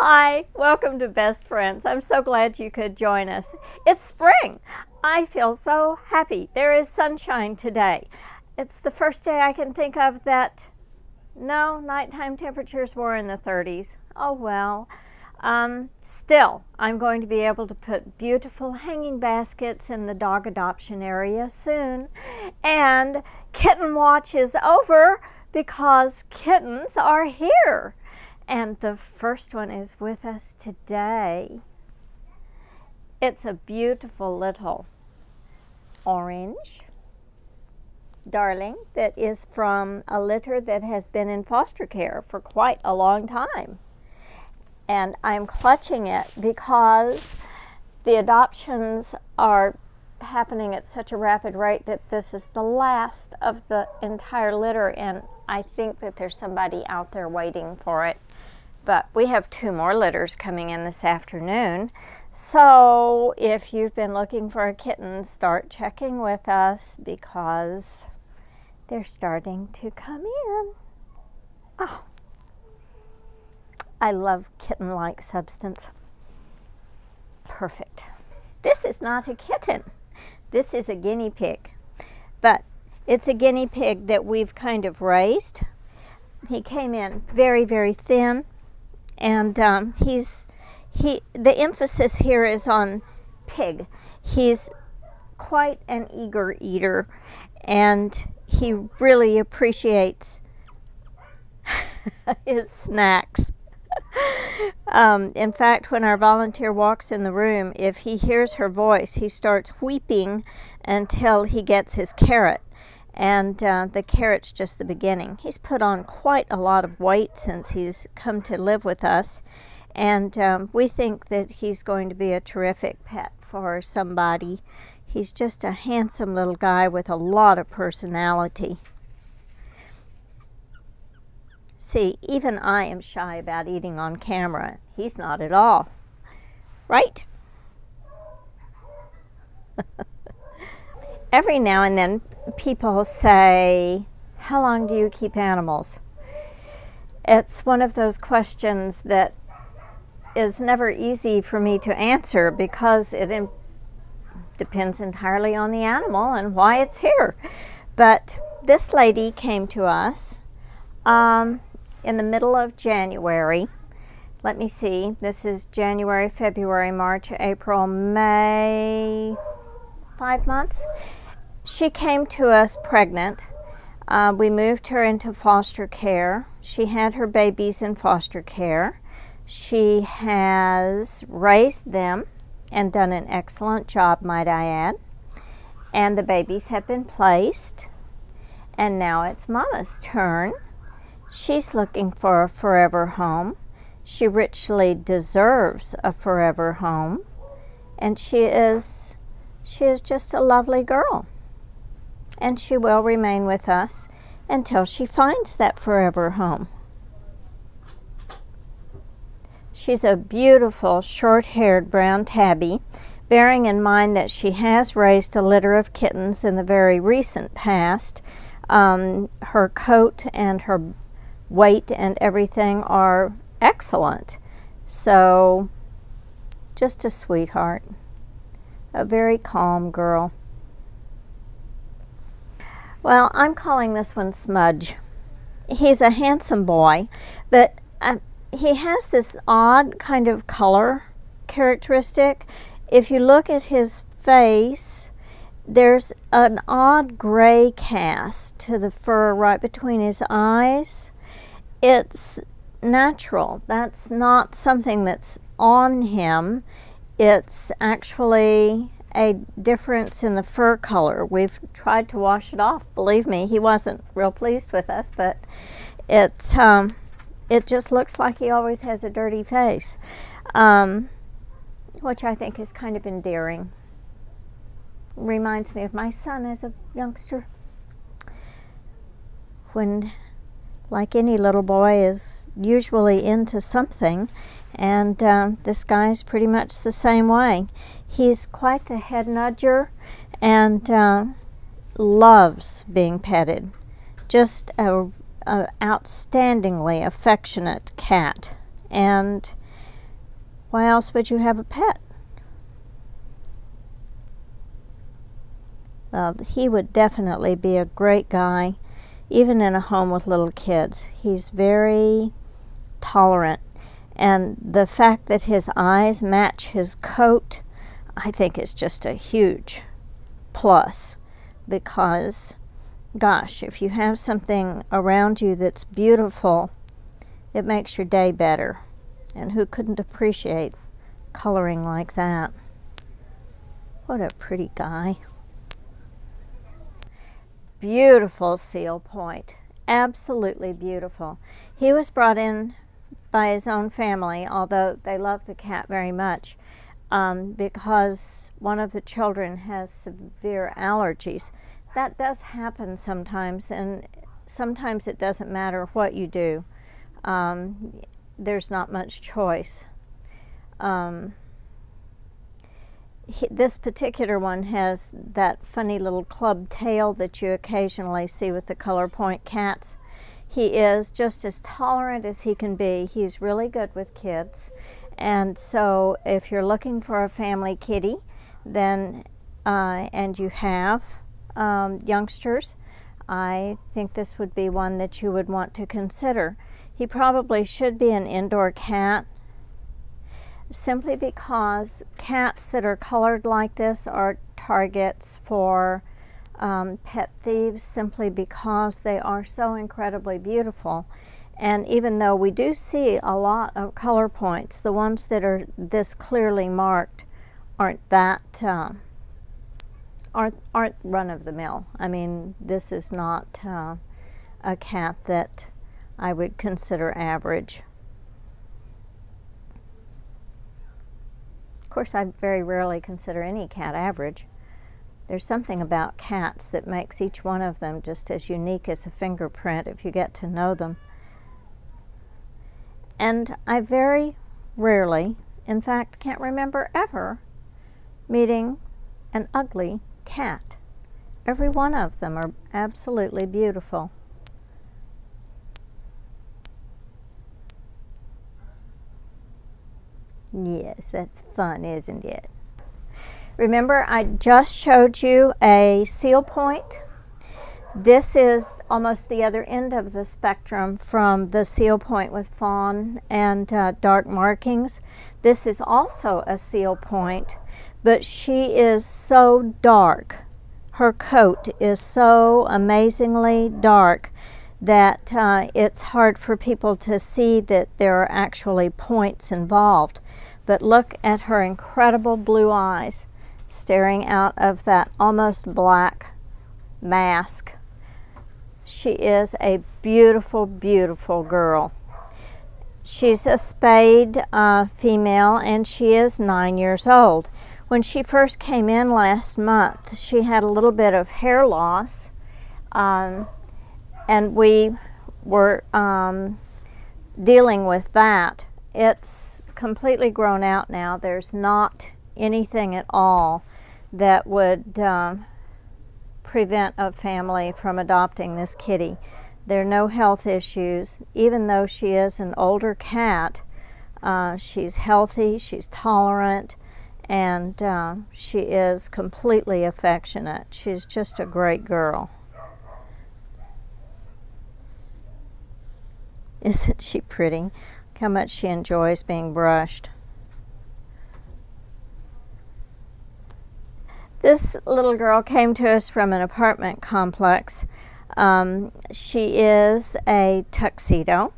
Hi, welcome to Best Friends. I'm so glad you could join us. It's spring. I feel so happy. There is sunshine today. It's the first day I can think of that, no, nighttime temperatures were in the 30s. Oh well. Still, I'm going to be able to put beautiful hanging baskets in the dog adoption area soon. And Kitten Watch is over because kittens are here. And the first one is with us today. It's a beautiful little orange darling that is from a litter that has been in foster care for quite a long time. And I'm clutching it because the adoptions are happening at such a rapid rate that this is the last of the entire litter, and I think that there's somebody out there waiting for it. But we have 2 more litters coming in this afternoon. So if you've been looking for a kitten, start checking with us because they're starting to come in. Oh, I love kitten-like substance. Perfect. This is not a kitten. This is a guinea pig. But it's a guinea pig that we've kind of raised. He came in very, very thin. And the emphasis here is on pig. He's quite an eager eater, and he really appreciates his snacks. In fact, when our volunteer walks in the room, if he hears her voice, he starts weeping until he gets his carrot. And the carrot's just the beginning. He's put on quite a lot of weight since he's come to live with us. And we think that he's going to be a terrific pet for somebody. He's just a handsome little guy with a lot of personality. See, even I am shy about eating on camera. He's not at all. Right? Every now and then people say, how long do you keep animals? It's one of those questions that is never easy for me to answer because it depends entirely on the animal and why it's here. But this lady came to us in the middle of January. Let me see, this is January, February, March, April, May, 5 months. She came to us pregnant. We moved her into foster care. She had her babies in foster care. She has raised them and done an excellent job, might I add. And the babies have been placed. And now it's Mama's turn. She's looking for a forever home. She richly deserves a forever home. And she is just a lovely girl. And she will remain with us until she finds that forever home. She's a beautiful short-haired brown tabby, bearing in mind that she has raised a litter of kittens in the very recent past. Her coat and her weight and everything are excellent. So, just a sweetheart. A very calm girl. Well, I'm calling this one Smudge. He's a handsome boy, but he has this odd kind of color characteristic. If you look at his face, there's an odd gray cast to the fur right between his eyes. It's natural. That's not something that's on him. It's actually a difference in the fur color. We've tried to wash it off. Believe me, he wasn't real pleased with us, but it's it just looks like he always has a dirty face, which I think is kind of endearing. Reminds me of my son as a youngster, when, like any little boy, is usually into something, and this guy's pretty much the same way. He's quite the head nudger and loves being petted. Just a outstandingly affectionate cat. And why else would you have a pet? He would definitely be a great guy, even in a home with little kids. He's very tolerant, and the fact that his eyes match his coat, I think, is just a huge plus, because gosh, if you have something around you that's beautiful, it makes your day better. And who couldn't appreciate coloring like that? What a pretty guy. Beautiful seal point. Absolutely beautiful. He was brought in by his own family, although they love the cat very much, because one of the children has severe allergies. That does happen sometimes, and sometimes it doesn't matter what you do. There's not much choice. This particular one has that funny little club tail that you occasionally see with the color point cats. He is just as tolerant as he can be. He's really good with kids. And so if you're looking for a family kitty, then and you have youngsters, I think this would be one that you would want to consider. He probably should be an indoor cat, simply because cats that are colored like this are targets for pet thieves, simply because they are so incredibly beautiful. And even though we do see a lot of color points, the ones that are this clearly marked aren't that aren't run-of-the-mill. I mean, this is not a cat that I would consider average. Of course, I very rarely consider any cat average. There's something about cats that makes each one of them just as unique as a fingerprint if you get to know them. And I very rarely, in fact, can't remember ever meeting an ugly cat. Every one of them are absolutely beautiful. Yes, that's fun, isn't it? Remember, I just showed you a seal point. This is almost the other end of the spectrum from the seal point with fawn and dark markings. This is also a seal point, but she is so dark. Her coat is so amazingly dark that it's hard for people to see that there are actually points involved. But look at her incredible blue eyes staring out of that almost black mask. She is a beautiful, beautiful girl. She's a spayed female, and she is 9 years old. When she first came in last month, she had a little bit of hair loss, and we were dealing with that. It's completely grown out now. There's not anything at all that would prevent a family from adopting this kitty. There are no health issues. Even though she is an older cat, she's healthy, she's tolerant, and she is completely affectionate. She's just a great girl. Isn't she pretty? Look how much she enjoys being brushed. This little girl came to us from an apartment complex. She is a tuxedo,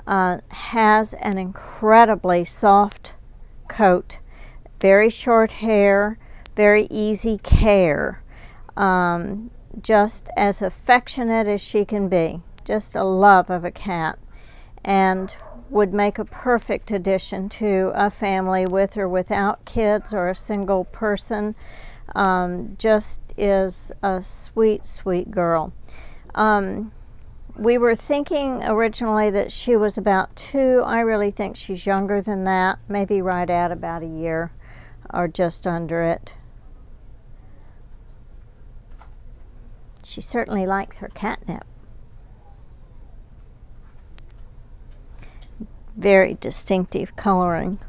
has an incredibly soft coat, very short hair, very easy care, just as affectionate as she can be, just a love of a cat. and would make a perfect addition to a family with or without kids, or a single person. Just is a sweet, sweet girl. We were thinking originally that she was about 2. I really think she's younger than that, maybe right at about a year or just under it. She certainly likes her catnip. Very distinctive coloring.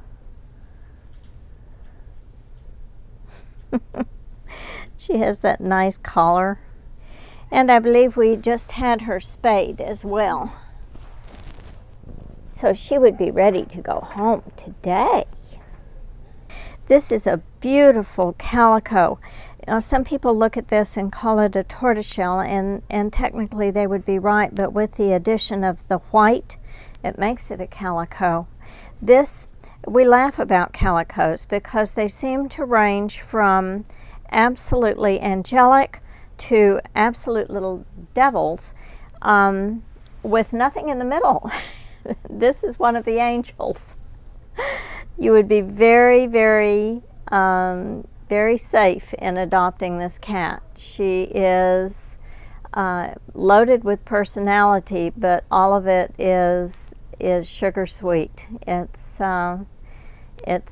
She has that nice collar. And I believe we just had her spayed as well. So she would be ready to go home today. This is a beautiful calico. Some people look at this and call it a tortoiseshell, and technically they would be right, but with the addition of the white, it makes it a calico. We laugh about calicos because they seem to range from absolutely angelic to absolute little devils, with nothing in the middle. This is one of the angels. You would be very, very, very safe in adopting this cat. She is loaded with personality, but all of it is sugar sweet. It's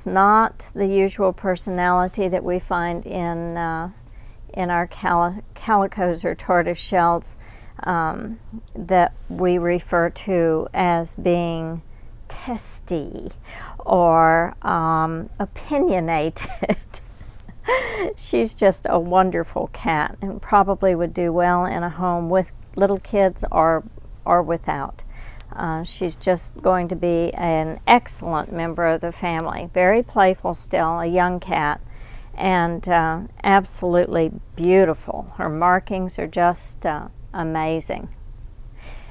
not the usual personality that we find in our calicos or tortoise shells that we refer to as being testy or opinionated. She's just a wonderful cat and probably would do well in a home with little kids or without. She's just going to be an excellent member of the family. Very playful still, a young cat, and absolutely beautiful. Her markings are just amazing.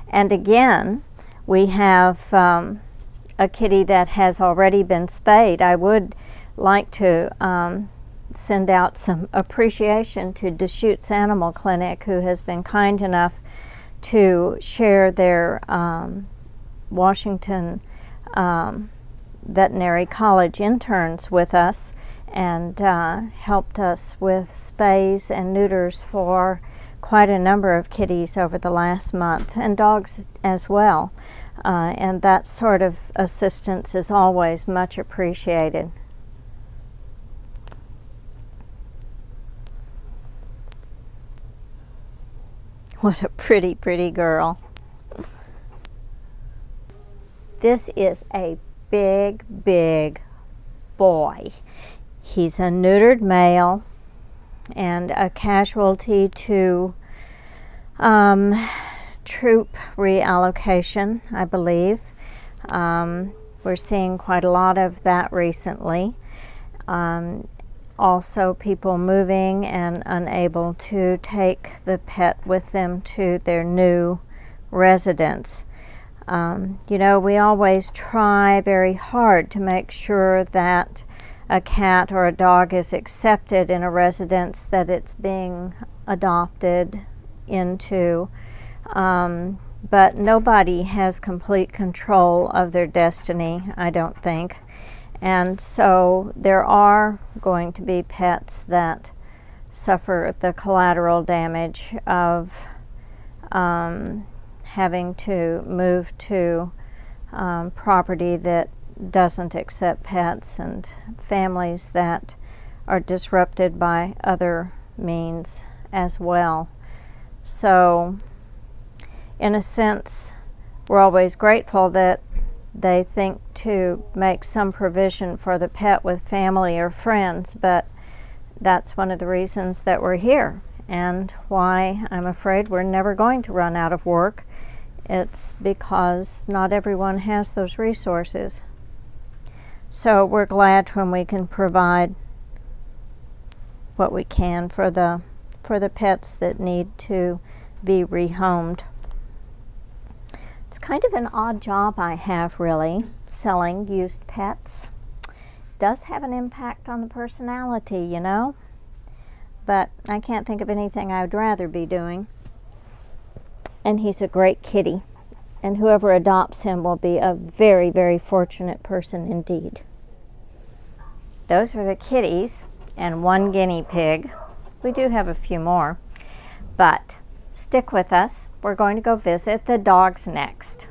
And again, we have a kitty that has already been spayed. I would like to send out some appreciation to Deschutes Animal Clinic, who has been kind enough to share their Washington Veterinary College interns with us, and helped us with spays and neuters for quite a number of kitties over the last month, and dogs as well. And that sort of assistance is always much appreciated. What a pretty, pretty girl. This is a big, big boy. He's a neutered male and a casualty to troop reallocation, I believe. We're seeing quite a lot of that recently. Also, people moving and unable to take the pet with them to their new residence. You know, we always try very hard to make sure that a cat or a dog is accepted in a residence that it's being adopted into, but nobody has complete control of their destiny, I don't think. And so there are going to be pets that suffer the collateral damage of having to move to property that doesn't accept pets, and families that are disrupted by other means as well. So in a sense, we're always grateful that they think to make some provision for the pet with family or friends, but that's one of the reasons that we're here, and why I'm afraid we're never going to run out of work. It's because not everyone has those resources. So we're glad when we can provide what we can for the pets that need to be rehomed. It's kind of an odd job I have, really, selling used pets. It does have an impact on the personality, you know, but I can't think of anything I would rather be doing. And he's a great kitty, and whoever adopts him will be a very, very fortunate person indeed. Those are the kitties and one guinea pig. We do have a few more, but stick with us. We're going to go visit the dogs next.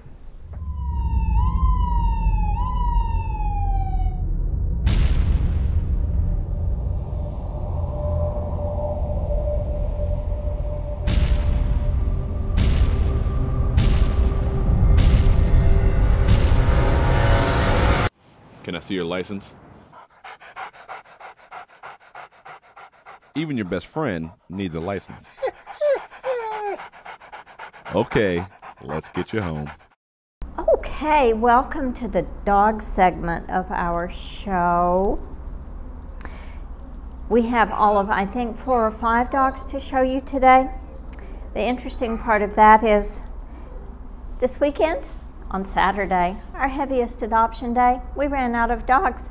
Can I see your license? Even your best friend needs a license. Okay, let's get you home. Okay, welcome to the dog segment of our show. We have all of, I think, 4 or 5 dogs to show you today. The interesting part of that is this weekend, on Saturday, our heaviest adoption day, we ran out of dogs.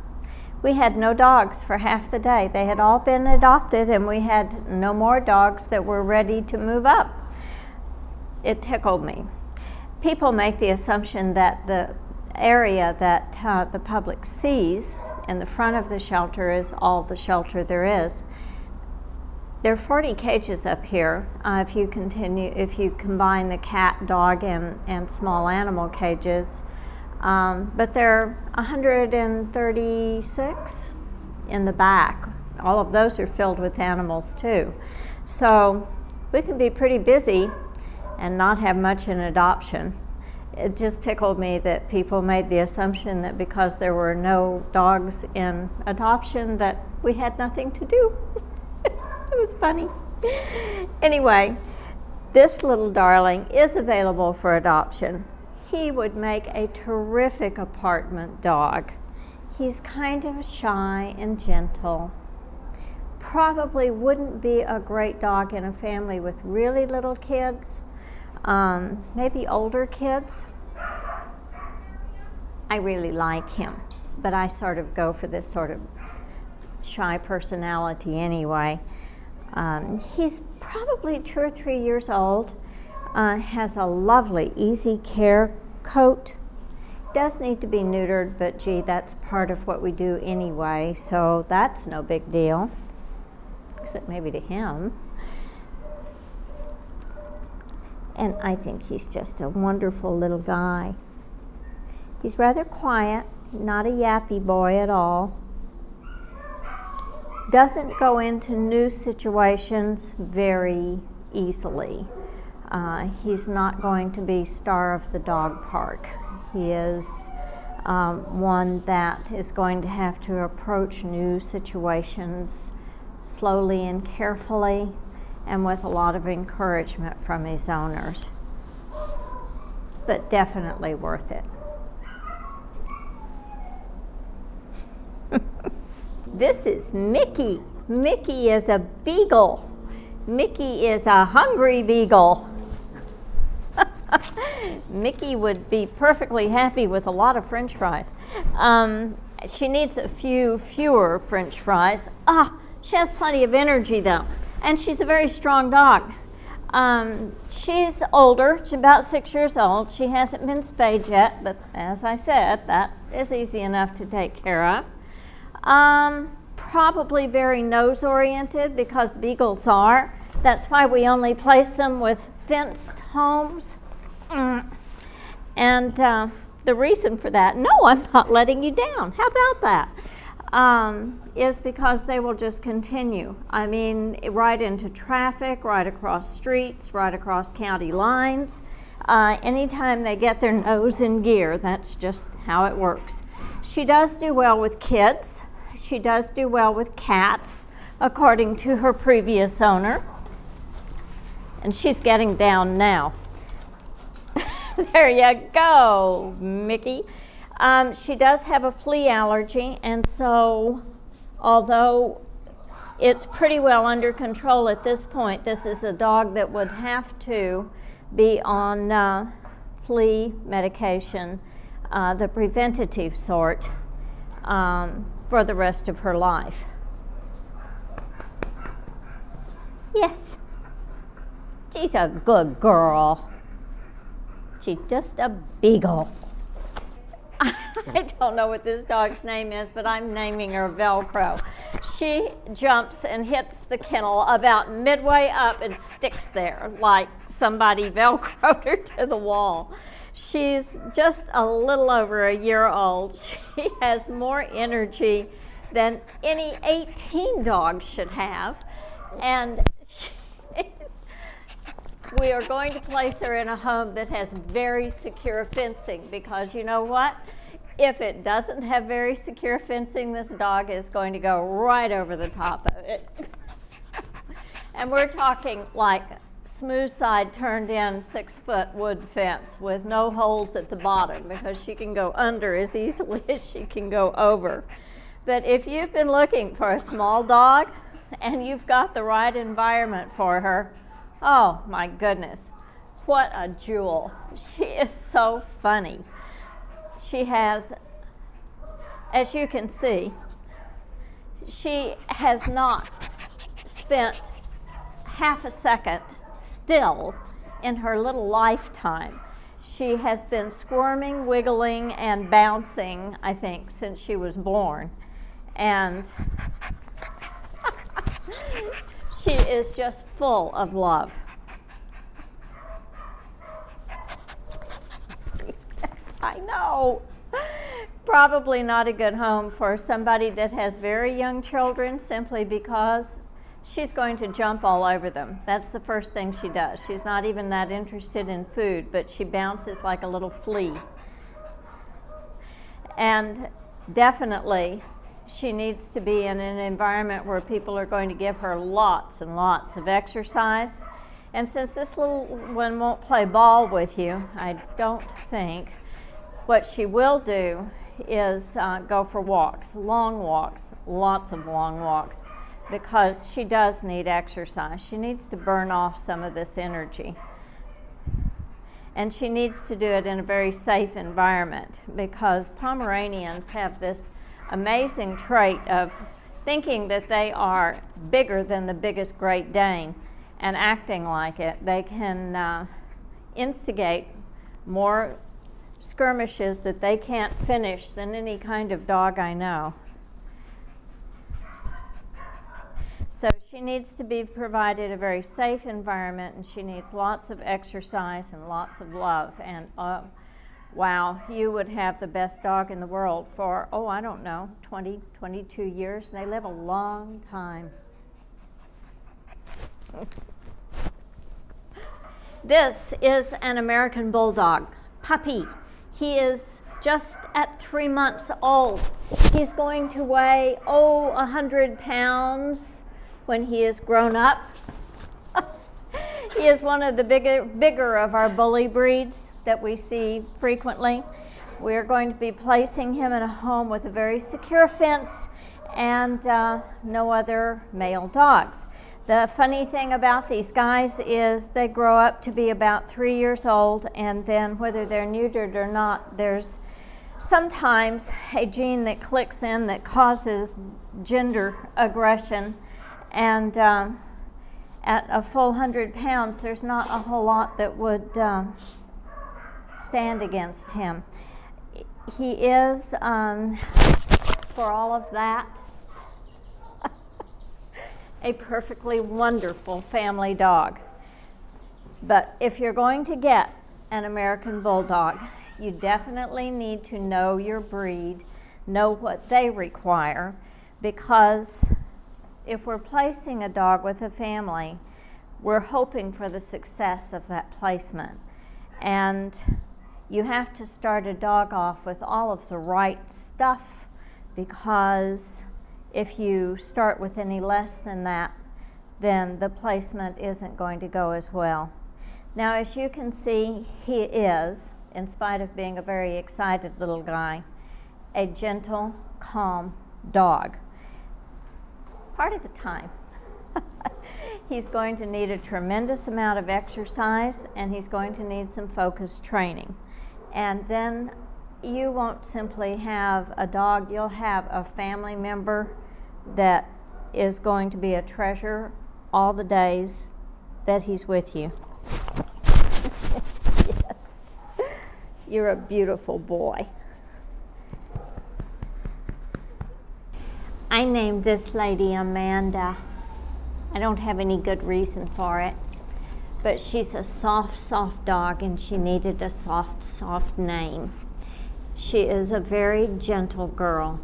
We had no dogs for half the day. They had all been adopted and we had no more dogs that were ready to move up. It tickled me. People make the assumption that the area that the public sees in the front of the shelter is all the shelter there is. There are 40 cages up here if you combine the cat, dog, and small animal cages. But there are 136 in the back. All of those are filled with animals too. So we can be pretty busy and not have much in adoption. It just tickled me that people made the assumption that because there were no dogs in adoption that we had nothing to do. It was funny. Anyway, this little darling is available for adoption. He would make a terrific apartment dog. He's kind of shy and gentle. Probably wouldn't be a great dog in a family with really little kids, maybe older kids. I really like him, but I sort of go for this sort of shy personality anyway. He's probably 2 or 3 years old, has a lovely easy care coat. Does need to be neutered, but gee, that's part of what we do anyway, so that's no big deal, except maybe to him. And I think he's just a wonderful little guy. He's rather quiet, not a yappy boy at all. Doesn't go into new situations very easily. He's not going to be star of the dog park. He is one that is going to have to approach new situations slowly and carefully and with a lot of encouragement from his owners. But definitely worth it. This is Mickey. Mickey is a beagle. Mickey is a hungry beagle. Mickey would be perfectly happy with a lot of French fries. She needs a fewer French fries. She has plenty of energy though, and she's a very strong dog. She's older, she's about 6 years old. She hasn't been spayed yet, but as I said, that is easy enough to take care of. Probably very nose-oriented because beagles are. That's why we only place them with fenced homes. And the reason for that, no, I'm not letting you down. How about that? Is because they will just continue. I mean, right into traffic, right across streets, right across county lines. Anytime they get their nose in gear, that's just how it works. She does do well with kids. She does do well with cats, according to her previous owner. And she's getting down now. There you go, Mickey. She does have a flea allergy, and so although it's pretty well under control at this point, this is a dog that would have to be on flea medication, the preventative sort, for the rest of her life. Yes, she's a good girl. She's just a beagle. I don't know what this dog's name is, but I'm naming her Velcro. She jumps and hits the kennel about midway up and sticks there like somebody Velcroed her to the wall. She's just a little over a year old. She has more energy than any 18 dogs should have. And we are going to place her in a home that has very secure fencing, because you know what? If it doesn't have very secure fencing, this dog is going to go right over the top of it. And we're talking like smooth side turned in 6-foot wood fence with no holes at the bottom, because she can go under as easily as she can go over. But if you've been looking for a small dog and you've got the right environment for her, oh my goodness, what a jewel. She is so funny. She has, as you can see, she has not spent half a second still in her little lifetime. She has been squirming, wiggling, and bouncing, I think, since she was born. And she is just full of love. I know. Probably not a good home for somebody that has very young children, simply because she's going to jump all over them. That's the first thing she does. She's not even that interested in food, but she bounces like a little flea. And definitely, she needs to be in an environment where people are going to give her lots and lots of exercise. And since this little one won't play ball with you, I don't think, what she will do is go for walks, lots of long walks, because she does need exercise. She needs to burn off some of this energy. And she needs to do it in a very safe environment, because Pomeranians have this amazing trait of thinking that they are bigger than the biggest Great Dane and acting like it. They can instigate more skirmishes that they can't finish than any kind of dog I know. So she needs to be provided a very safe environment, and she needs lots of exercise and lots of love. And wow, you would have the best dog in the world for, oh, I don't know, 20, 22 years, and they live a long time. This is an American Bulldog puppy. He is just at 3 months old. He's going to weigh, 100 pounds when he is grown up. He is one of the bigger of our bully breeds that we see frequently. We're going to be placing him in a home with a very secure fence and no other male dogs. The funny thing about these guys is they grow up to be about 3 years old, and then whether they're neutered or not, there's sometimes a gene that clicks in that causes gender aggression. And at a full 100 pounds, there's not a whole lot that would stand against him. He is, for all of that, a perfectly wonderful family dog. But if you're going to get an American Bulldog, you definitely need to know your breed, know what they require, because if we're placing a dog with a family, we're hoping for the success of that placement. And you have to start a dog off with all of the right stuff, because if you start with any less than that, then the placement isn't going to go as well. Now, as you can see, he is, in spite of being a very excited little guy, a gentle, calm dog. Part of the time. He's going to need a tremendous amount of exercise, and he's going to need some focused training. And then you won't simply have a dog, you'll have a family member that is going to be a treasure all the days that he's with you. Yes. You're a beautiful boy. I named this lady Amanda. I don't have any good reason for it, but she's a soft, soft dog, and she needed a soft, soft name. She is a very gentle girl.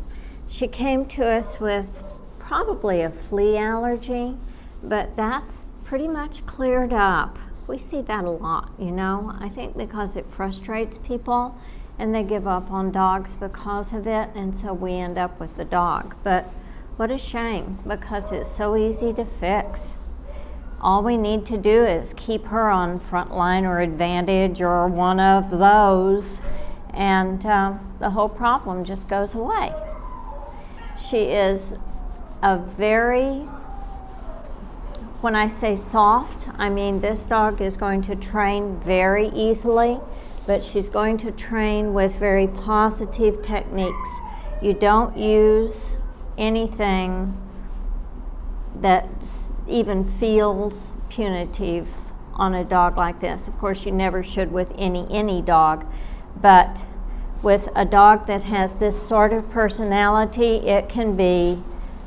She came to us with probably a flea allergy, but that's pretty much cleared up. We see that a lot, you know. I think because it frustrates people and they give up on dogs because of it, and so we end up with the dog. But what a shame, because it's so easy to fix. All we need to do is keep her on Frontline or Advantage or one of those, and the whole problem just goes away. She is a very, when I say soft, I mean this dog is going to train very easily, but she's going to train with very positive techniques. You don't use anything that even feels punitive on a dog like this. Of course, you never should with any dog, but with a dog that has this sort of personality, it can be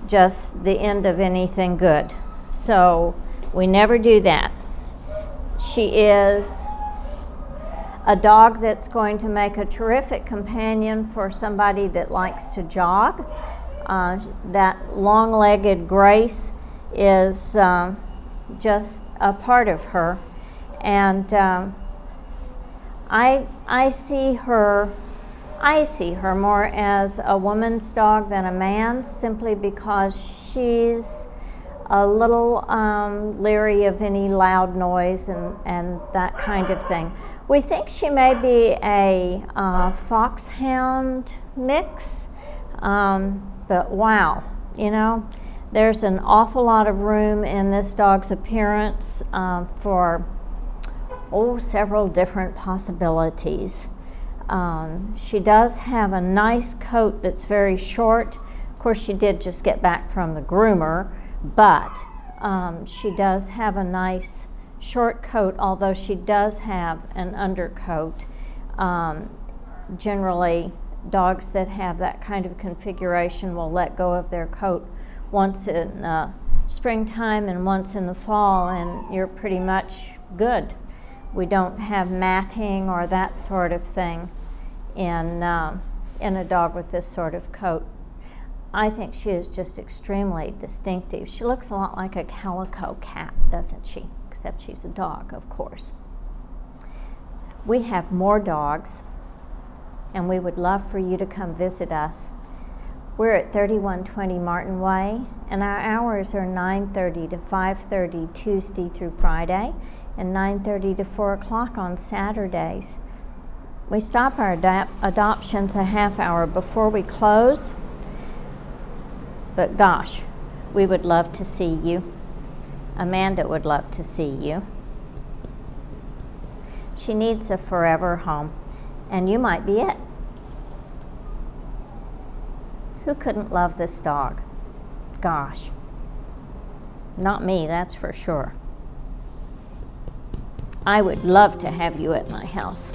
just the end of anything good. So we never do that. She is a dog that's going to make a terrific companion for somebody that likes to jog. That long-legged Grace is just a part of her, and I see her more as a woman's dog than a man's, simply because she's a little leery of any loud noise and that kind of thing. We think she may be a foxhound mix, but wow, you know, there's an awful lot of room in this dog's appearance for several different possibilities. She does have a nice coat that's very short. Of course, she did just get back from the groomer, but she does have a nice short coat, although she does have an undercoat. Generally, dogs that have that kind of configuration will let go of their coat once in springtime and once in the fall, and you're pretty much good. We don't have matting or that sort of thing in a dog with this sort of coat. I think she is just extremely distinctive. She looks a lot like a calico cat, doesn't she? Except she's a dog, of course. We have more dogs, and we would love for you to come visit us. We're at 3120 Martin Way, and our hours are 9:30 to 5:30 Tuesday through Friday, and 9:30 to 4 o'clock on Saturdays. We stop our adoptions a half hour before we close, but gosh, we would love to see you. Amanda would love to see you. She needs a forever home, and you might be it. Who couldn't love this dog? Gosh, not me, that's for sure. I would love to have you at my house.